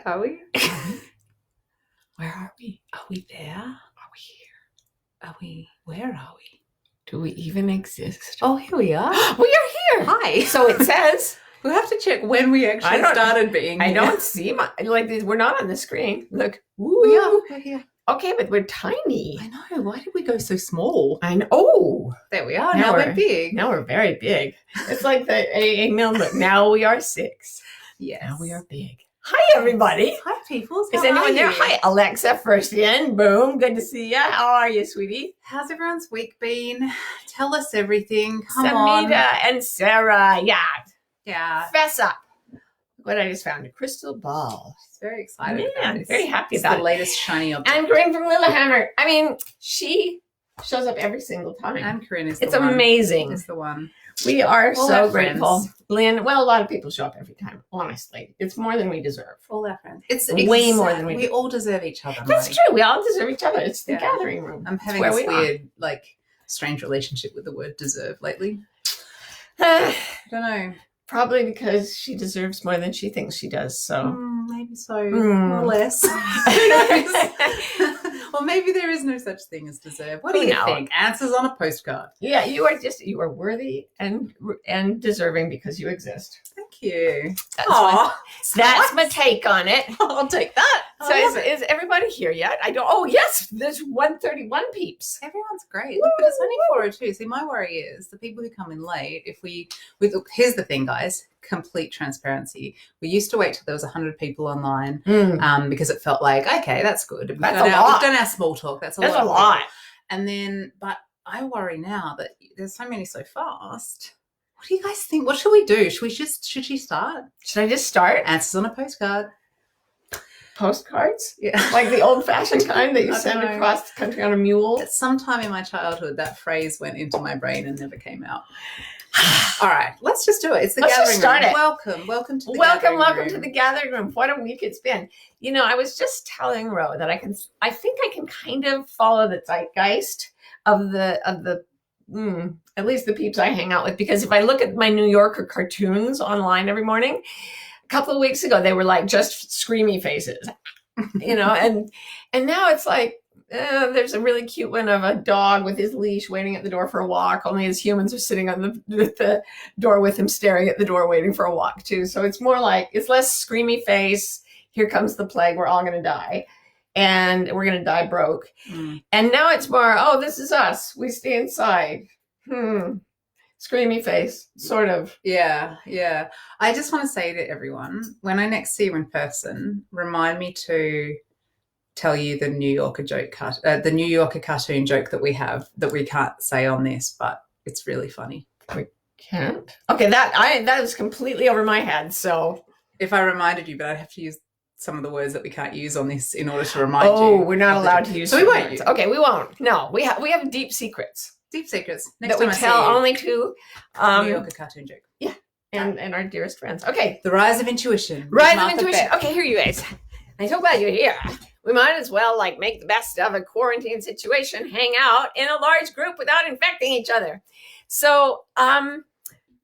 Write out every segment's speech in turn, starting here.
Are we? Where are we? Are we there? Are we here? Are we? Where are we? Do we even exist? Oh, here we are. We are here. Hi. So it says. We'll have to check when we actually started being I here. don't see we're not on the screen. Look. We are. We're here. Okay, but we're tiny. I know. Why did we go so small? I know. Oh, there we are. Now we're big. Now we're very big. It's like the AA Milner. Now we are 6. Yes. Now we are big. Hi, everybody. Hi, people. Is anyone there? Hi, Alexa, first in. Boom. Good to see you. How are you, sweetie? How's everyone's week been? Tell us everything. Come on. Samita and Sarah. Yeah. Yeah. Fess up. What I just found, a crystal ball. She's very excited. Man, very happy it's about the latest shiny object. And Corinne from Lillehammer. I mean, she shows up every single time. And Corinne is the one. It's amazing. It's the one. We are all so grateful. Lynn, well, a lot of people show up every time, honestly. It's more than we deserve. All our friends. It's way more than we all deserve each other. That's true. We all deserve each other. It's the gathering room. I'm having this weird, strange relationship with the word deserve lately. I don't know. Probably because she deserves more than she thinks she does. So maybe so, more or less. Or maybe there is no such thing as deserve. What do you think? Answers on a postcard. Yeah, you are worthy and deserving because you exist. Thank you. That's my take on it. I'll take that. So is everybody here yet? I don't. Oh yes, there's 131 peeps. Everyone's great. Look, but it's only 4:02. See, my worry is the people who come in late. Here's the thing, guys. Complete transparency. We used to wait till there was 100 people online because it felt like, okay, that's good. We've done our small talk. That's a lot. And then, but I worry now that there's so many so fast. What do you guys think? What should we do? Should she start? Should I just start? Answers on a postcard. Postcards? Yeah. Like the old-fashioned kind that you send across the country on a mule? At some time in my childhood, that phrase went into my brain and never came out. All right, let's just do it. It's the gathering room. Welcome to the gathering room. Welcome to the gathering room. What a week it's been. You know, I was just telling Ro that I think I can kind of follow the zeitgeist of the at least the peeps I hang out with, because if I look at my New Yorker cartoons online every morning, a couple of weeks ago they were like just screamy faces, you know, and now it's like there's a really cute one of a dog with his leash waiting at the door for a walk, only his humans are sitting on the door with him staring at the door waiting for a walk too. So it's more like, it's less screamy face, here comes the plague, we're all going to die. And we're going to die broke. And now it's more, oh, this is us. We stay inside. Screamy face, sort of. Yeah. I just want to say to everyone, when I next see you in person, remind me to tell you the New Yorker cartoon joke that we have that we can't say on this, but it's really funny. We can't? Okay, that is completely over my head. So if I reminded you, but I'd have to use some of the words that we can't use on this in order to remind you. Oh, we're not allowed to use. So we won't use. Okay, we won't. No, we have deep secrets. Deep secrets. Next that we tell only to New Yorker cartoon joke. Yeah, and our dearest friends. Okay, the rise of intuition. Okay, here you guys. I'm so glad you're here. We might as well make the best of a quarantine situation, hang out in a large group without infecting each other. So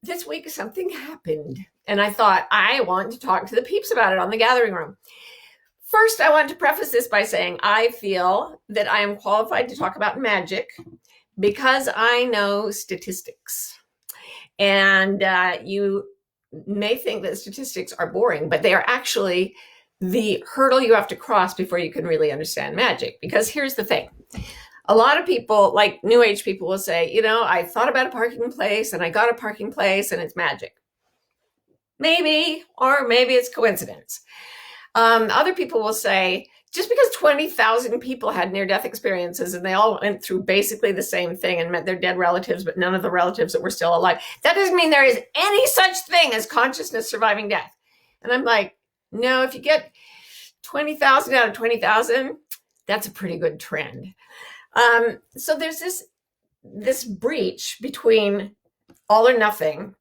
this week something happened. And I thought, I want to talk to the peeps about it on the gathering room. First, I want to preface this by saying I feel that I am qualified to talk about magic because I know statistics. And you may think that statistics are boring, but they are actually the hurdle you have to cross before you can really understand magic. Because here's the thing. A lot of people, like New Age people, will say, you know, I thought about a parking place and I got a parking place and it's magic. Maybe, or maybe it's coincidence. Other people will say, just because 20,000 people had near-death experiences and they all went through basically the same thing and met their dead relatives, but none of the relatives that were still alive, that doesn't mean there is any such thing as consciousness surviving death. And I'm like, no, if you get 20,000 out of 20,000, that's a pretty good trend. So there's this breach between all or nothing,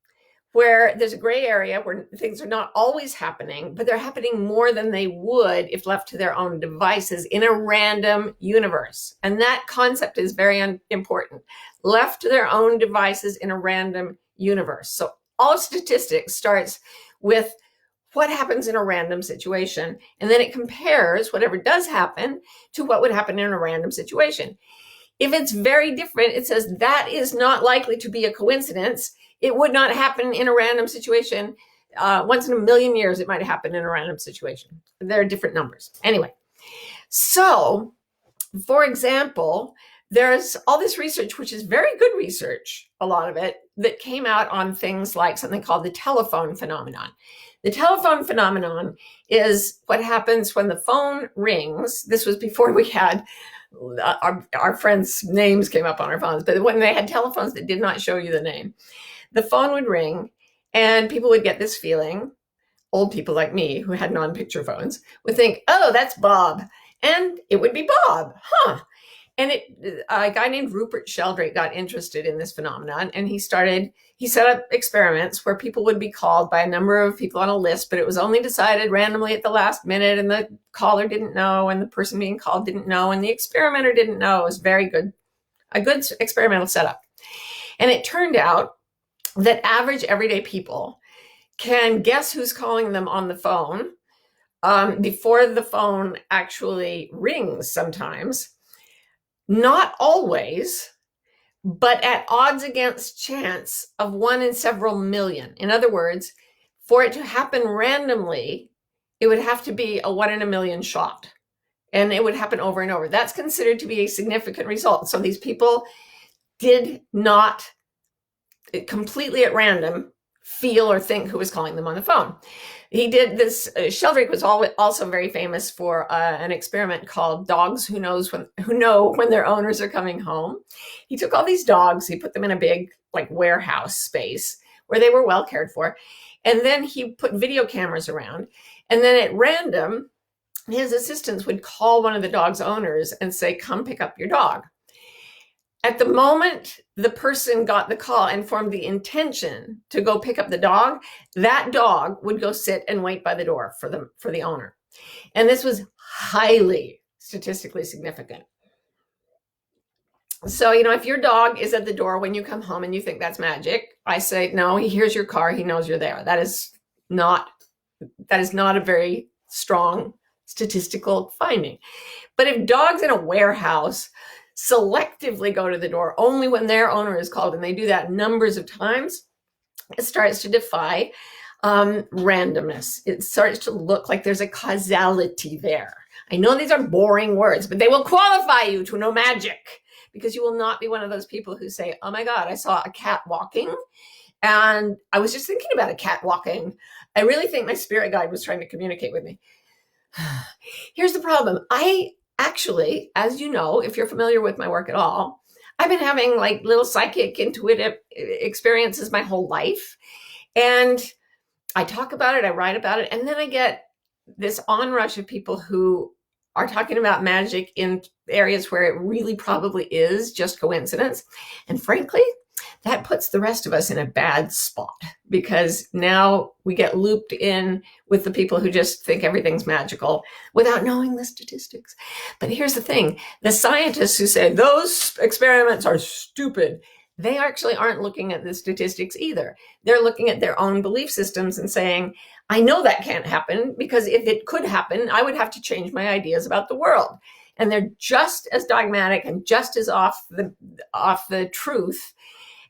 where there's a gray area where things are not always happening, but they're happening more than they would if left to their own devices in a random universe. And that concept is very important. Left to their own devices in a random universe. So all statistics starts with what happens in a random situation. And then it compares whatever does happen to what would happen in a random situation. If it's very different, it says that is not likely to be a coincidence. It would not happen in a random situation. Once in a million years, it might happen in a random situation. There are different numbers. Anyway, so for example, there's all this research, which is very good research, a lot of it, that came out on things like something called the telephone phenomenon. The telephone phenomenon is what happens when the phone rings. This was before we had our friends' names came up on our phones, but when they had telephones that did not show you the name, the phone would ring and people would get this feeling. Old people like me who had non-picture phones would think, oh, that's Bob. And it would be Bob, huh? And a guy named Rupert Sheldrake got interested in this phenomenon, and he set up experiments where people would be called by a number of people on a list, but it was only decided randomly at the last minute, and the caller didn't know, and the person being called didn't know, and the experimenter didn't know. It was a good experimental setup. And it turned out that average everyday people can guess who's calling them on the phone before the phone actually rings sometimes. Not always, but at odds against chance of 1 in several million. In other words, for it to happen randomly, it would have to be a 1 in a million shot. And it would happen over and over. That's considered to be a significant result. So these people did not completely at random feel or think who was calling them on the phone. He did this. Sheldrake was also very famous for an experiment called Dogs Who Know When Their Owners Are Coming Home. He took all these dogs, he put them in a big warehouse space where they were well cared for. And then he put video cameras around. And then at random, his assistants would call one of the dog's owners and say, come pick up your dog. At the moment the person got the call and formed the intention to go pick up the dog, that dog would go sit and wait by the door for the owner. And this was highly statistically significant. So, if your dog is at the door when you come home and you think that's magic, I say, no, he hears your car, he knows you're there. That is not a very strong statistical finding. But if dogs in a warehouse selectively go to the door only when their owner is called, and they do that numbers of times, it starts to defy randomness. It starts to look like there's a causality there. I know these are boring words, but they will qualify you to know magic, because you will not be one of those people who say, oh my God, I saw a cat walking and I was just thinking about a cat walking. I really think my spirit guide was trying to communicate with me. Here's the problem. I actually, as you know, if you're familiar with my work at all, I've been having little psychic intuitive experiences my whole life. And I talk about it, I write about it, and then I get this onrush of people who are talking about magic in areas where it really probably is just coincidence. And frankly, that puts the rest of us in a bad spot, because now we get looped in with the people who just think everything's magical without knowing the statistics. But here's the thing. The scientists who say those experiments are stupid, they actually aren't looking at the statistics either. They're looking at their own belief systems and saying, I know that can't happen, because if it could happen, I would have to change my ideas about the world. And they're just as dogmatic and just as off the truth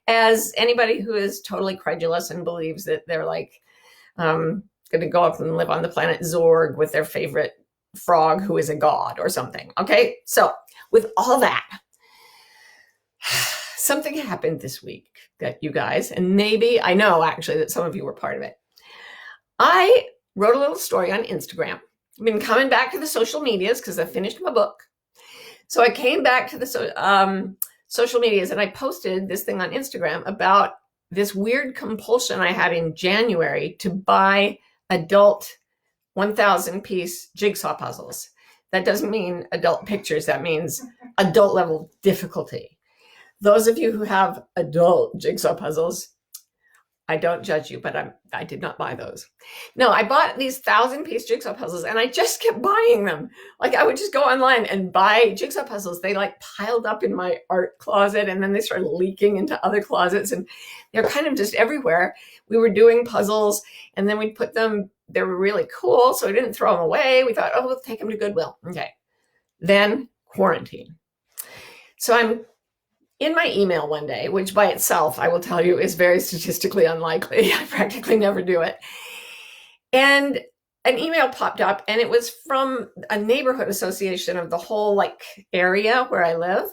as anybody who is totally credulous and believes that they're going to go up and live on the planet Zorg with their favorite frog who is a god or something. Okay, so with all that, something happened this week that you guys, and maybe I know actually that some of you were part of it. I wrote a little story on Instagram. I've been coming back to the social medias because I finished my book. So I came back to the social medias, and I posted this thing on Instagram about this weird compulsion I had in January to buy adult 1,000-piece jigsaw puzzles. That doesn't mean adult pictures. That means adult level difficulty. Those of you who have adult jigsaw puzzles, I don't judge you, but I did not buy those. No, I bought these 1,000-piece jigsaw puzzles, and I just kept buying them. I would just go online and buy jigsaw puzzles. They piled up in my art closet, and then they started leaking into other closets, and they're kind of just everywhere. We were doing puzzles, and then we'd put them they were really cool. So we didn't throw them away. We thought, oh, we'll take them to Goodwill. Okay. Then quarantine. So I'm in my email one day, which by itself, I will tell you, is very statistically unlikely. I practically never do it. And an email popped up, and it was from a neighborhood association of the whole area where I live.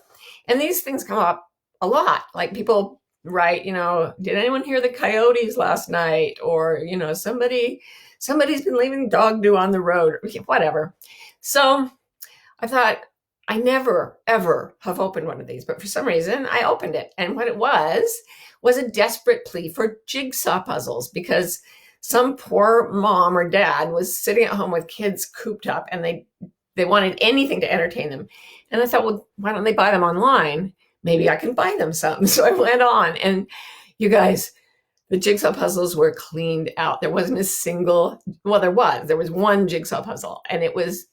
And these things come up a lot. Like people write, did anyone hear the coyotes last night? Or, somebody's been leaving dog doo on the road, whatever. So I thought, I never, ever have opened one of these, but for some reason I opened it. And what it was a desperate plea for jigsaw puzzles, because some poor mom or dad was sitting at home with kids cooped up, and they wanted anything to entertain them. And I thought, well, why don't they buy them online? Maybe I can buy them some. So I went on, and you guys, the jigsaw puzzles were cleaned out. There wasn't a single, well, there was one jigsaw puzzle, and it was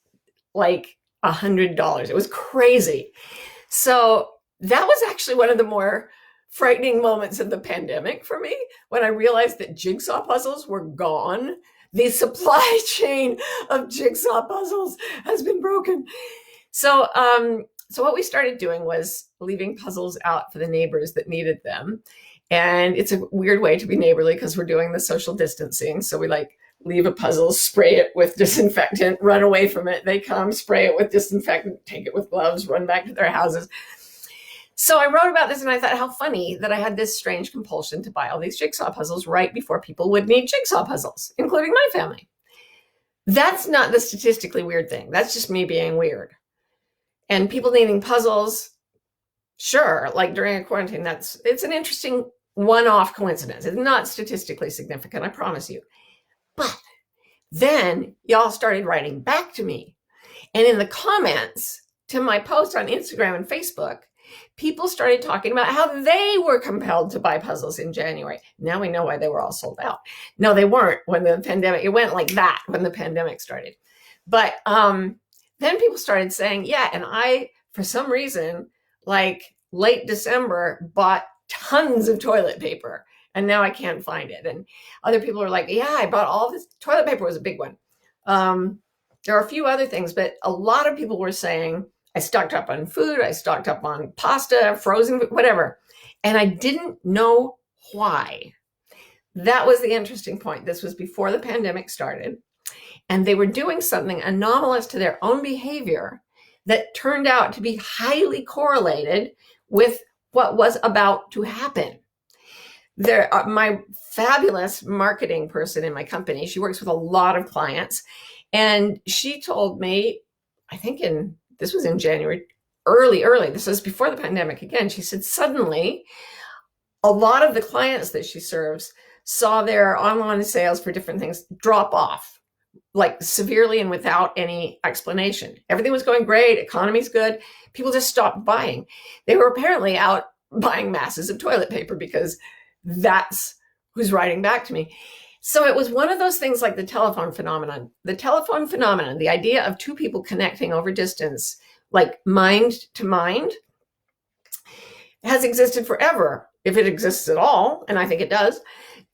like $100. It was crazy. So that was actually one of the more frightening moments of the pandemic for me, when I realized that jigsaw puzzles were gone. The supply chain of jigsaw puzzles has been broken. So what we started doing was leaving puzzles out for the neighbors that needed them. And it's a weird way to be neighborly, because we're doing the social distancing. So we leave a puzzle, spray it with disinfectant, run away from it. They come, spray it with disinfectant, take it with gloves, run back to their houses. So I wrote about this, and I thought, how funny that I had this strange compulsion to buy all these jigsaw puzzles right before people would need jigsaw puzzles, including my family. That's not the statistically weird thing. That's just me being weird. And people needing puzzles, sure, during a quarantine, it's an interesting one-off coincidence. It's not statistically significant, I promise you. But then y'all started writing back to me. And in the comments to my post on Instagram and Facebook, people started talking about how they were compelled to buy puzzles in January. Now we know why they were all sold out. No, they weren't when the pandemic, it went like that when the pandemic started. But then people started saying, yeah, and I, for some reason, late December, bought tons of toilet paper, and now I can't find it. And other people are like, yeah, I bought all this. Toilet paper was a big one. There are a few other things, but a lot of people were saying, I stocked up on food, I stocked up on pasta, frozen, whatever. And I didn't know why. That was the interesting point. This was before the pandemic started. And they were doing something anomalous to their own behavior that turned out to be highly correlated with what was about to happen. My fabulous marketing person in my company, she works with a lot of clients, and she told me, I think this was in January, early, this was before the pandemic again, she said suddenly a lot of the clients that she serves saw their online sales for different things drop off, severely and without any explanation. Everything was going great, economy's good, people just stopped buying. They were apparently out buying masses of toilet paper, because that's who's writing back to me. So it was one of those things like the telephone phenomenon. The telephone phenomenon, the idea of two people connecting over distance, mind to mind, has existed forever, if it exists at all, and I think it does.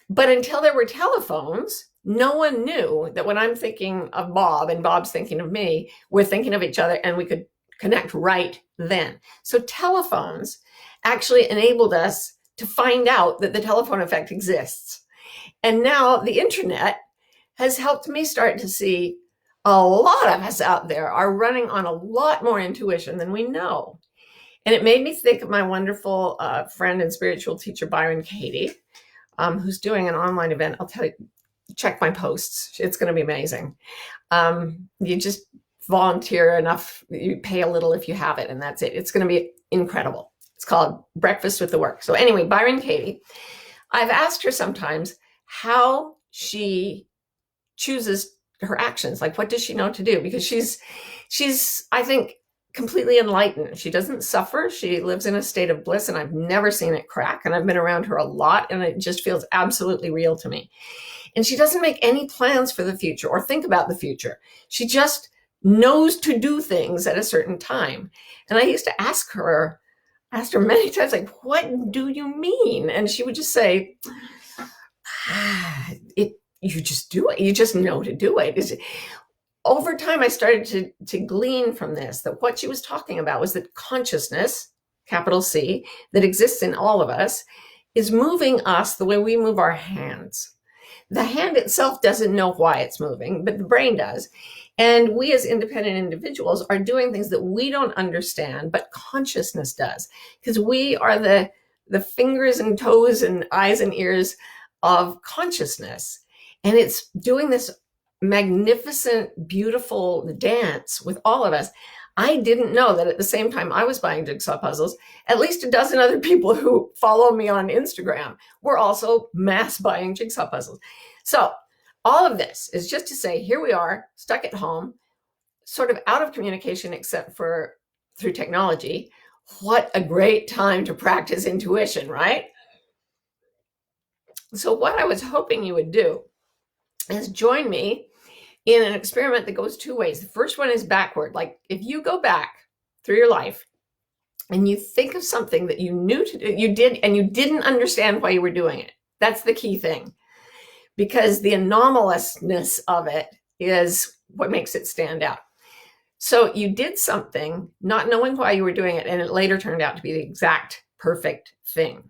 But until there were telephones, no one knew that when I'm thinking of Bob and Bob's thinking of me, we're thinking of each other, and we could connect right then. So telephones actually enabled us to find out that the telephone effect exists. And now the internet has helped me start to see a lot of us out there are running on a lot more intuition than we know. And it made me think of my wonderful friend and spiritual teacher, Byron Katie, who's doing an online event. I'll tell you, check my posts. It's going to be amazing. You just volunteer enough, you pay a little if you have it, and that's it. It's going to be incredible. It's called Breakfast with the Work. So anyway, Byron Katie, I've asked her sometimes how she chooses her actions. What does she know to do? Because she's, I think, completely enlightened. She doesn't suffer. She lives in a state of bliss, and I've never seen it crack. And I've been around her a lot, and it just feels absolutely real to me. And she doesn't make any plans for the future or think about the future. She just knows to do things at a certain time. And I used to asked her many times, what do you mean? And she would just say, you just do it. You just know to do it. Over time, I started to glean from this that what she was talking about was that consciousness, capital C, that exists in all of us is moving us the way we move our hands. The hand itself doesn't know why it's moving, but the brain does. And we as independent individuals are doing things that we don't understand, but consciousness does, because we are the fingers and toes and eyes and ears of consciousness. And it's doing this magnificent, beautiful dance with all of us. I didn't know that at the same time I was buying jigsaw puzzles, at least a dozen other people who follow me on Instagram were also mass buying jigsaw puzzles. So all of this is just to say, here we are, stuck at home, sort of out of communication except for through technology. What a great time to practice intuition, right? So what I was hoping you would do is join me in an experiment that goes two ways. The first one is backward. Like if you go back through your life and you think of something that you knew to do, you did, and you didn't understand why you were doing it. That's the key thing, because the anomalousness of it is what makes it stand out. So you did something not knowing why you were doing it, and it later turned out to be the exact perfect thing.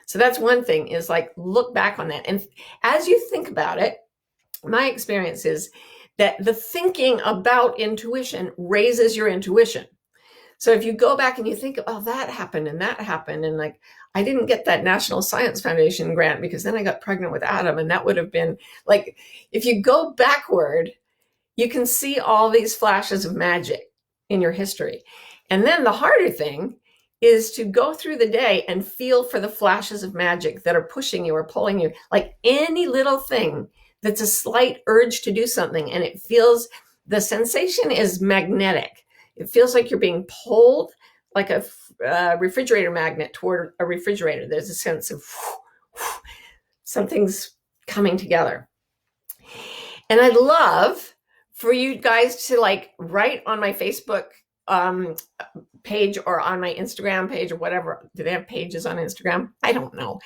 So that's one thing, is like look back on that. And as you think about it, my experience is that the thinking about intuition raises your intuition. So if you go back and you think, oh, that happened, and like, I didn't get that National Science Foundation grant because then I got pregnant with Adam, and that would have been like, if you go backward, you can see all these flashes of magic in your history. And then the harder thing is to go through the day and feel for the flashes of magic that are pushing you or pulling you, like any little thing that's a slight urge to do something, and it feels, the sensation is magnetic. It feels like you're being pulled like a refrigerator magnet toward a refrigerator. There's a sense of something's coming together. And I'd love for you guys to like write on my Facebook page or on my Instagram page or whatever. Do they have pages on Instagram? I don't know.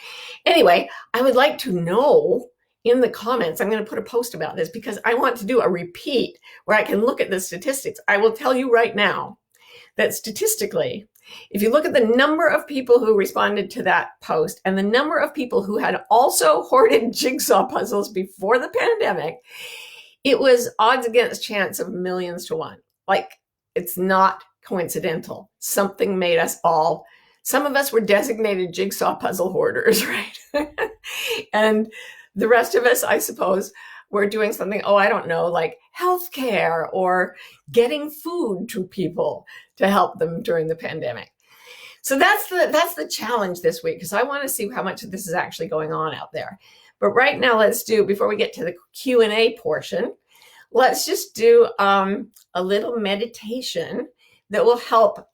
Anyway, I would like to know in the comments. I'm going to put a post about this because I want to do a repeat where I can look at the statistics. I will tell you right now that statistically, if you look at the number of people who responded to that post and the number of people who had also hoarded jigsaw puzzles before the pandemic, it was odds against chance of millions to one. Like, it's not coincidental. Something made us all, some of us were designated jigsaw puzzle hoarders, right? And the rest of us, I suppose, were doing something, I don't know, like healthcare or getting food to people to help them during the pandemic. So that's the challenge this week, because I want to see how much of this is actually going on out there. But right now, before we get to the Q&A portion, let's just do a little meditation that will help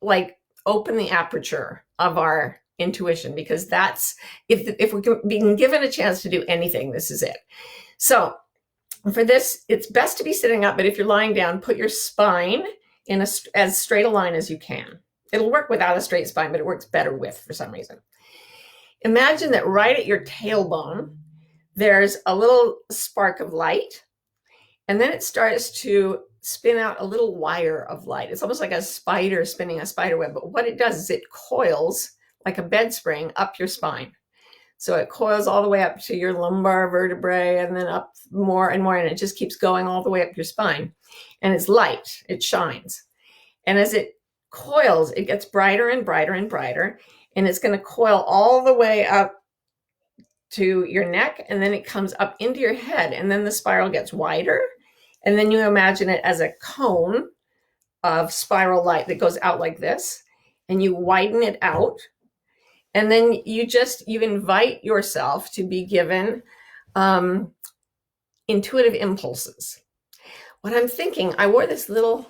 like open the aperture of our intuition, because that's, if we're being given a chance to do anything, this is it. So for this, it's best to be sitting up, but if you're lying down, put your spine in as straight a line as you can. It'll work without a straight spine, but it works better with, for some reason. Imagine that right at your tailbone, there's a little spark of light, and then it starts to spin out a little wire of light. It's almost like a spider spinning a spider web, but what it does is it coils like a bed spring up your spine. So it coils all the way up to your lumbar vertebrae and then up more and more, and it just keeps going all the way up your spine. And it's light, it shines. And as it coils, it gets brighter and brighter and brighter, and it's going to coil all the way up to your neck, and then it comes up into your head, and then the spiral gets wider, and then you imagine it as a cone of spiral light that goes out like this, and you widen it out. And then you invite yourself to be given intuitive impulses. What I'm thinking, I wore this little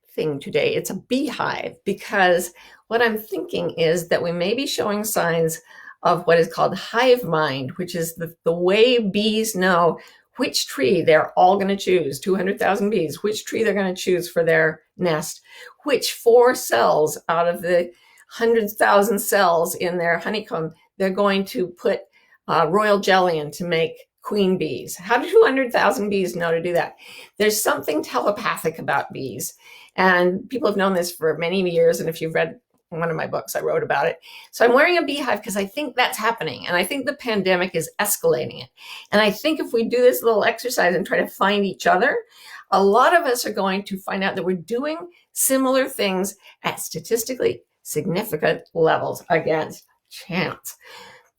thing today. It's a beehive, because what I'm thinking is that we may be showing signs of what is called hive mind, which is the way bees know which tree they're all going to choose, 200,000 bees, which tree they're going to choose for their nest, which 4 cells out of the 100,000 cells in their honeycomb they're going to put royal jelly in to make queen bees. How do 200,000 bees know to do that? There's something telepathic about bees. And people have known this for many years. And if you've read one of my books, I wrote about it. So I'm wearing a beehive because I think that's happening. And I think the pandemic is escalating it. And I think if we do this little exercise and try to find each other, a lot of us are going to find out that we're doing similar things at statistically significant levels against chance.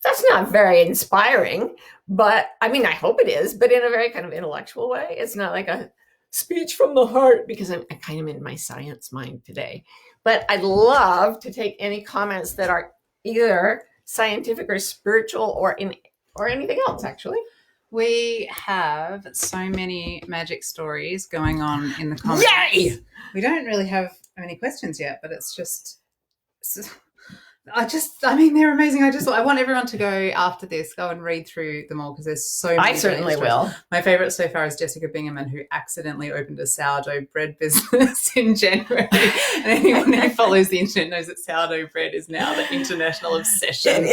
That's not very inspiring, but I mean, I hope it is, but in a very kind of intellectual way. It's not like a speech from the heart, because I'm kind of in my science mind today. But I'd love to take any comments that are either scientific or spiritual or anything else, actually. We have so many magic stories going on in the comments. Yay! We don't really have many questions yet, but it's just... I mean, they're amazing. I want everyone to go after this, go and read through them all, because there's so many. I certainly will. My favorite so far is Jessica Bingaman, who accidentally opened a sourdough bread business in January. And anyone who follows the internet knows that sourdough bread is now the international obsession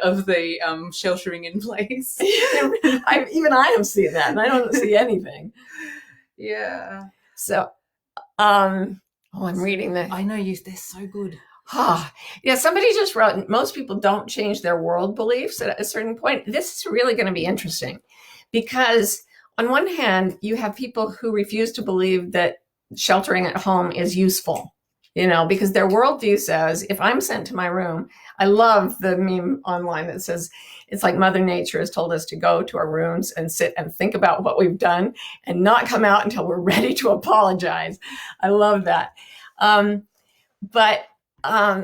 of the sheltering in place. Even I have seen that, and I don't see anything. Yeah. So, I'm reading that. I know you. They're so good. Yeah, somebody just wrote, most people don't change their world beliefs at a certain point. This is really going to be interesting, because on one hand, you have people who refuse to believe that sheltering at home is useful, because their worldview says, if I'm sent to my room, I love the meme online that says, it's like Mother Nature has told us to go to our rooms and sit and think about what we've done and not come out until we're ready to apologize. I love that. But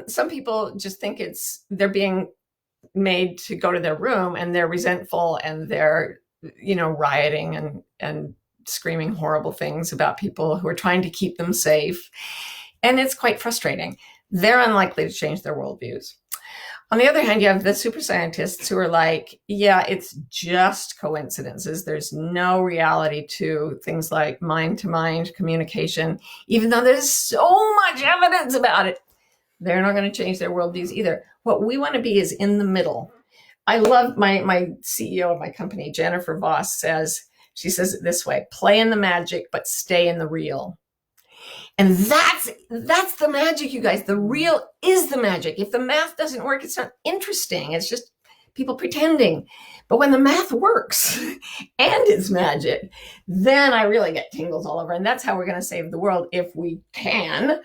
some people just think they're being made to go to their room, and they're resentful, and they're, rioting and screaming horrible things about people who are trying to keep them safe. And it's quite frustrating. They're unlikely to change their worldviews. On the other hand, you have the super scientists who are like, yeah, it's just coincidences. There's no reality to things like mind-to-mind communication, even though there's so much evidence about it. They're not going to change their worldviews either. What we want to be is in the middle. I love my CEO of my company, Jennifer Voss, she says it this way: play in the magic, but stay in the real. And that's the magic, you guys. The real is the magic. If the math doesn't work, it's not interesting. It's just people pretending. But when the math works and it's magic, then I really get tingles all over. And that's how we're going to save the world, if we can.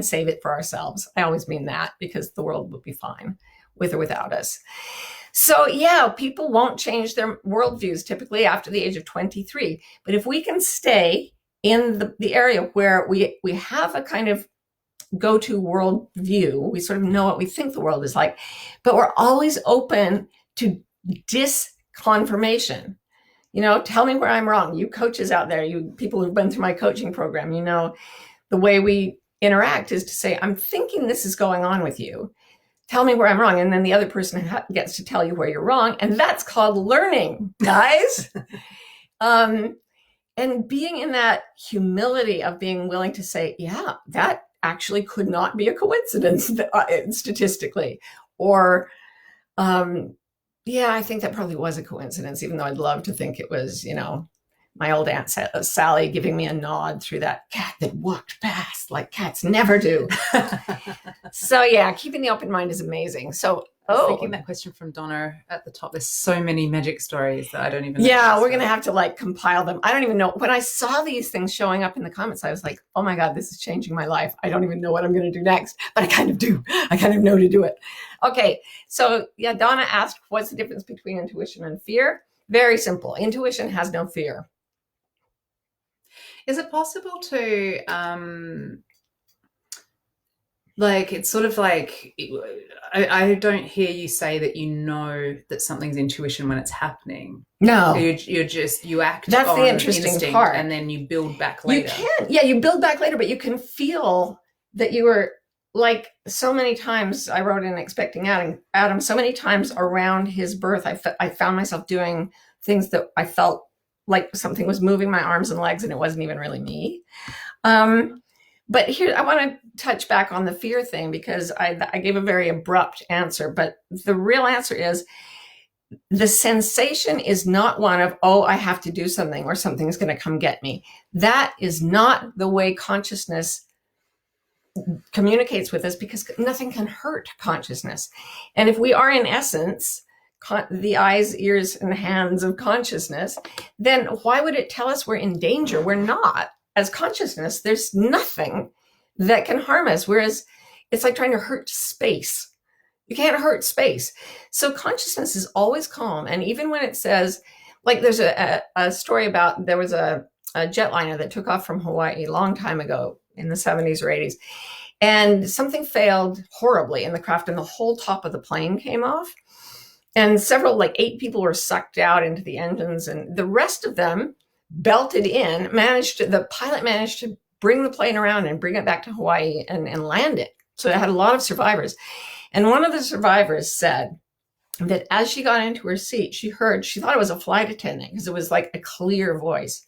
Save it for ourselves. I always mean that, because the world will be fine with or without us. So yeah, people won't change their worldviews typically after the age of 23. But if we can stay in the area where we have a kind of go-to world view, we sort of know what we think the world is like, but we're always open to disconfirmation. Tell me where I'm wrong. You coaches out there, you people who've been through my coaching program, the way we interact is to say, I'm thinking this is going on with you. Tell me where I'm wrong. And then the other person gets to tell you where you're wrong. And that's called learning, guys. And being in that humility of being willing to say, yeah, that actually could not be a coincidence statistically. Or, I think that probably was a coincidence, even though I'd love to think it was, my old Aunt Sally giving me a nod through that cat that walked past like cats never do. So yeah, keeping the open mind is amazing. So thinking that question from Donna at the top. There's so many magic stories that I don't even know. Yeah, we're going to have to compile them. I don't even know. When I saw these things showing up in the comments, I was like, oh my God, this is changing my life. I don't even know what I'm going to do next, but I kind of do. I kind of know to do it. Okay. So yeah, Donna asked, what's the difference between intuition and fear? Very simple. Intuition has no fear. Is it possible to, it's sort of like, I don't hear you say that that something's intuition when it's happening. No. You act That's on the interesting part. And then you build back later. You build back later, but you can feel that you were, like so many times I wrote in Expecting Adam, so many times around his birth, I found myself doing things that I felt like something was moving my arms and legs, and it wasn't even really me. But here, I want to touch back on the fear thing, because I gave a very abrupt answer, but the real answer is the sensation is not one of, oh, I have to do something or something's going to come get me. That is not the way consciousness communicates with us, because nothing can hurt consciousness. And if we are in essence the eyes, ears, and hands of consciousness, then why would it tell us we're in danger? We're not. As consciousness, there's nothing that can harm us. Whereas it's like trying to hurt space. You can't hurt space. So consciousness is always calm. And even when it says, like there's a story about, there was a jetliner that took off from Hawaii a long time ago in the 70s or 80s. And something failed horribly in the craft, and the whole top of the plane came off. And several, like 8 people were sucked out into the engines, and the rest of them belted in, the pilot managed to bring the plane around and bring it back to Hawaii and land it. So it had a lot of survivors. And one of the survivors said that as she got into her seat, she thought it was a flight attendant, because it was like a clear voice.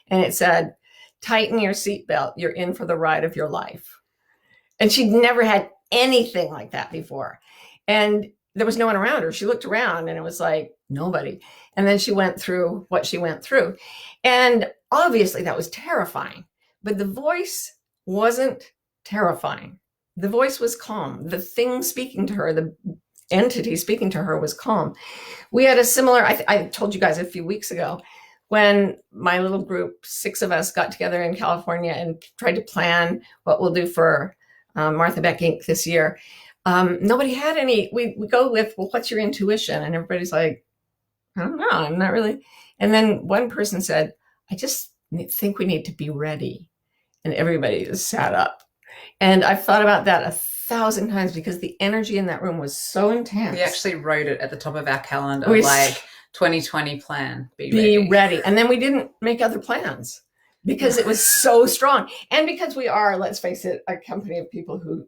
And it said, "Tighten your seatbelt. You're in for the ride of your life." And she'd never had anything like that before. And there was no one around her. She looked around and it was like nobody. And then she went through what she went through. And obviously that was terrifying. But the voice wasn't terrifying. The voice was calm. The thing speaking to her, the entity speaking to her, was calm. We had a similar, I told you guys a few weeks ago, when my little group, 6 of us, got together in California and tried to plan what we'll do for Martha Beck Inc. this year. Nobody had any, we go with, well, what's your intuition? And everybody's like, I don't know, I'm not really. And then one person said, I just think we need to be ready. And everybody just sat up. And I've thought about that 1,000 times, because the energy in that room was so intense. We actually wrote it at the top of our calendar, like 2020 plan, be ready. And then we didn't make other plans, because it was so strong. And because we are, let's face it, a company of people who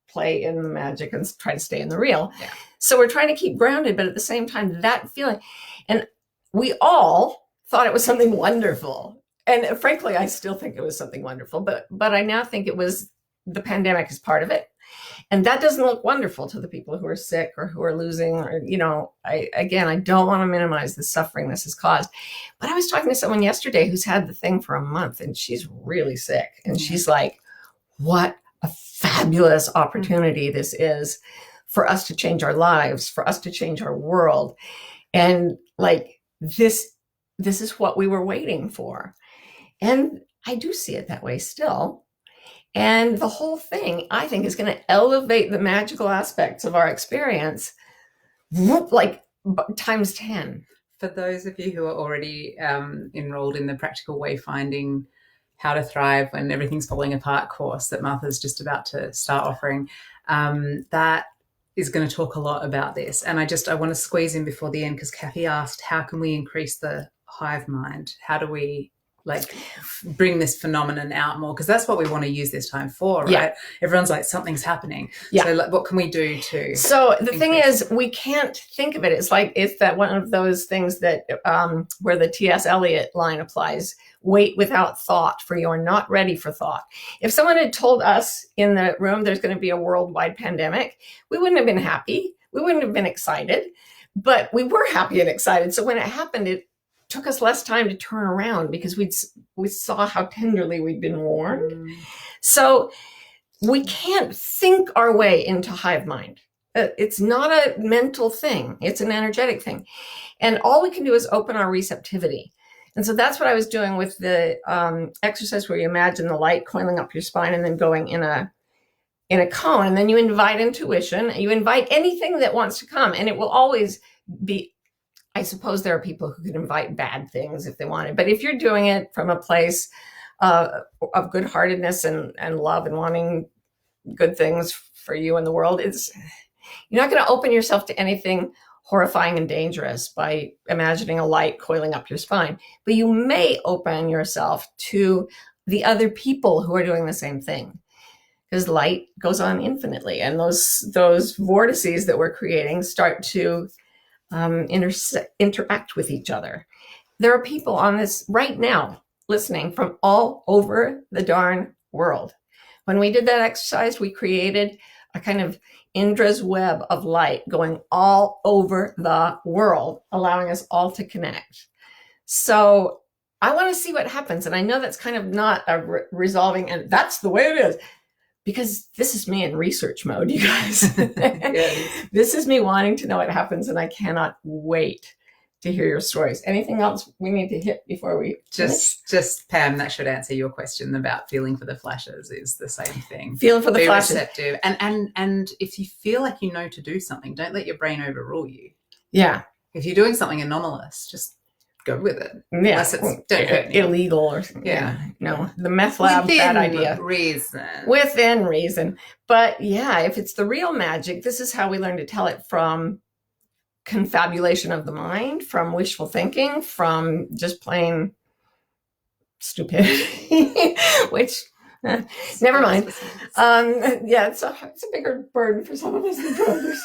play in the magic and try to stay in the real. Yeah. So we're trying to keep grounded, but at the same time, that feeling. And we all thought it was something wonderful. And frankly, I still think it was something wonderful, but I now think it was, the pandemic is part of it. And that doesn't look wonderful to the people who are sick or who are losing, or, I don't want to minimize the suffering this has caused. But I was talking to someone yesterday who's had the thing for a month, and she's really sick. And she's like, what a fabulous opportunity this is for us to change our lives, for us to change our world. And like, this is what we were waiting for. And I do see it that way still. And the whole thing, I think, is going to elevate the magical aspects of our experience, like times 10. For those of you who are already enrolled in the Practical Wayfinding How to Thrive When Everything's Falling Apart course that Martha's just about to start offering, that is going to talk a lot about this. And I want to squeeze in before the end, because Kathy asked, how can we increase the hive mind? How do we bring this phenomenon out more? Because that's what we want to use this time for, right? Yeah. Everyone's like, something's happening. Yeah. So what can we do to? So the thing is, we can't think of it. It's that one of those things that where the T.S. Eliot line applies: wait without thought, for you're not ready for thought. If someone had told us in the room there's going to be a worldwide pandemic, we wouldn't have been happy. We wouldn't have been excited, but we were happy and excited. So when it happened, it took us less time to turn around, because we saw how tenderly we'd been warned. So we can't think our way into hive mind. It's not a mental thing. It's an energetic thing. And all we can do is open our receptivity. And so that's what I was doing with the exercise where you imagine the light coiling up your spine and then going in a cone. And then you invite intuition. You invite anything that wants to come. And it will always be, I suppose there are people who could invite bad things if they wanted. But if you're doing it from a place of good-heartedness and love and wanting good things for you and the world, you're not going to open yourself to anything horrifying and dangerous by imagining a light coiling up your spine. But you may open yourself to the other people who are doing the same thing, because light goes on infinitely. And those vortices that we're creating start to interact with each other. There are people on this right now listening from all over the darn world. When we did that exercise, we created a kind of Indra's web of light going all over the world, allowing us all to connect. So I want to see what happens. And I know that's kind of not a resolving, and that's the way it is, because this is me in research mode, you guys. This is me wanting to know what happens, and I cannot wait to hear your stories. Anything else we need to hit before we just Pam, that should answer your question about feeling for the flashes. Is the same thing. Feeling for the flashes. Be receptive, and if you feel like you know to do something, don't let your brain overrule you. Yeah. If you're doing something anomalous, just go with it. Yeah. Unless it's illegal or no. The meth lab, bad idea. Within reason. But yeah, if it's the real magic, this is how we learn to tell it, from confabulation of the mind, from wishful thinking, from just plain stupidity, which never mind. Yeah, it's a bigger burden for some of us than for others.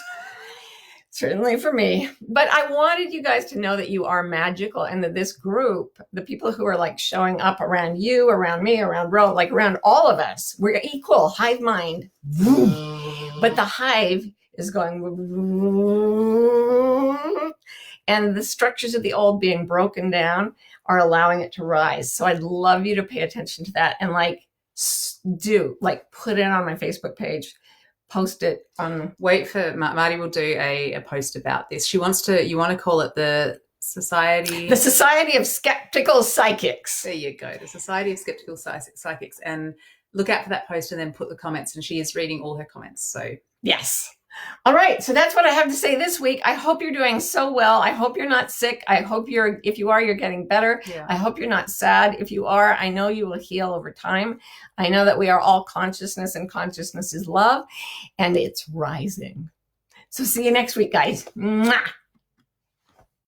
Certainly for me. But I wanted you guys to know that you are magical, and that this group, the people who are like showing up around you, around me, around Ro, like around all of us, we're equal, hive mind. But the hive is going, and the structures of the old being broken down are allowing it to rise. So I'd love you to pay attention to that, and put it on my Facebook page, post it on. Wait for Marty will do a post about this. You want to call it the Society of Skeptical Psychics. There you go, the Society of Skeptical Psychics, and look out for that post, and then put the comments, and she is reading all her comments. So yes. All right. So that's what I have to say this week. I hope you're doing so well. I hope you're not sick. I hope if you are, you're getting better. Yeah. I hope you're not sad. If you are, I know you will heal over time. I know that we are all consciousness, and consciousness is love, and it's rising. So see you next week, guys. Mwah!